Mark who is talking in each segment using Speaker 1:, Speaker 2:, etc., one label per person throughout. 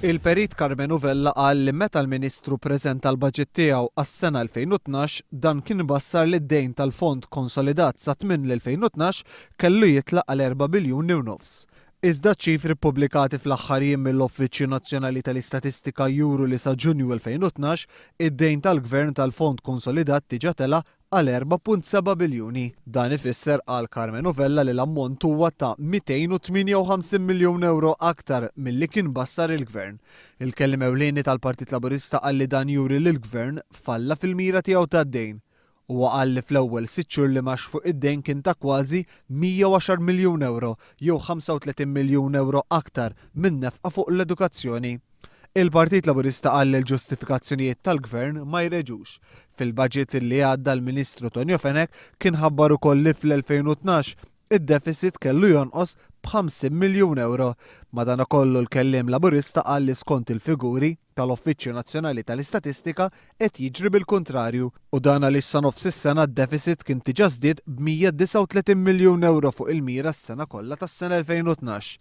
Speaker 1: Il-Perit Carmen Uvella qal li meta l-Ministru preżenta l-baġit tiegħu għas-sena 2012 dan kien bassar li d-dejn tal-Fond Konsolidat sa tmien l-2012 kellu jitlaq għal 4 biljun u nofs. Iżda ċifri ppubblikati fl-aħħar jiem mill-Uffiċċju Nazzjonali tal-Istatistika juru li sa Ġunju 2012 id-dejn tal-Gvern tal-Fond Konsolidat diġà tela għal 4.7 biljuni. Dan ifisser għal Carmen Uvella li l-ammont huwa ta' 258 miljun euro aktar milli kien bassar il-Gvern. Il-kellim ewlieni tal-Partit Laburista qal li dan juri li l-Gvern falla fil-mira tiegħu tad-dejn. Huwa qal li fl-ewwel 6 xhur li max fuq id-dejn kien ta' kważi 110 miljun euro jew 35 miljun euro aktar minn nefqa fuq l-edukazzjoni. Il-Partit Laburista qal li l-ġustifikazzjonijiet tal-Gvern ma jreġux. Fil-baġit li għadda l-Ministru Tonio Fenek kien ħabbar ukoll li fl-2012 id-deficit kellu jonqos b'50 miljun euro. Madankollu l-kelliem Laburista qal li skont il-figuri tal-Uffiċċju Nazzjonali tal-Istatistika qed jiġri bil-kuntrarju u dan għaliex sa nofs is-sena d-deficit kien diġà żdied b'139 miljun euro fuq il-mira s-sena kollha tas-sena 2012.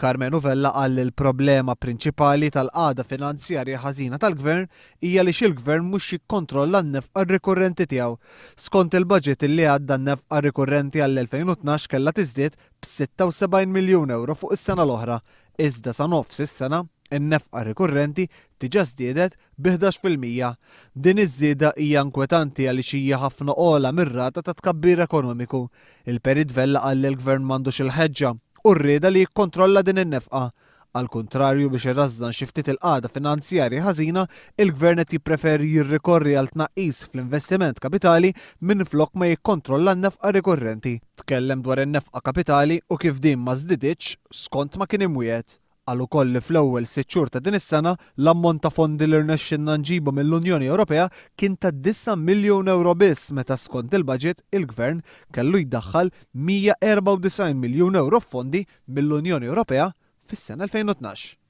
Speaker 1: Carmen Uvella qal li l-problema prinċipali tal-qagħda finanzjarja ħażina tal-Gvern hija li il-Gvern mhux jikkontrolla n-nefqa rikurrenti tiegħu. Skont il-baġit li għadda n-nefqa rikurrenti għall-2012 kellha tiżdied b'76 miljun euro fuq is-sena l-oħra, iżda sa nofs is-sena in-nefqa rikurrenti diġà żdiedet b'11%. Din iż-żieda hija inkwetanti għaliex hija ħafna ogħla mir-rata ta' tkabbir ekonomiku. Il-Perit Vella qal li l-Gvern m'għandux il-ħeġġa u rrieda li jikkontrolla din in-nefqa. Al kontrarju biex irrażżan xi ftit il-qagħda finanzjarja ħażina, il-Gvern qed jippreferi jirrikorri għal tnaqqis fl-investiment kapitali minflok ma jikkontrolla n-nefqa rikorrenti. Tkellem dwar in-nefqa kapitali u kif din ma żdidiċ skont ma kien imwiegħed. Qal ukoll li fl-ewwel 6 xhur ta' din is-sena l-ammont ta' fondi li rnexxinna nġibu mill-Unjoni Ewropea kien ta' 9 miljun euro biss meta skont il-baġit il-Gvern kellu jdaħħal 194 miljun euro f'fondi mill-Unjoni Ewropea fis-sena 2012.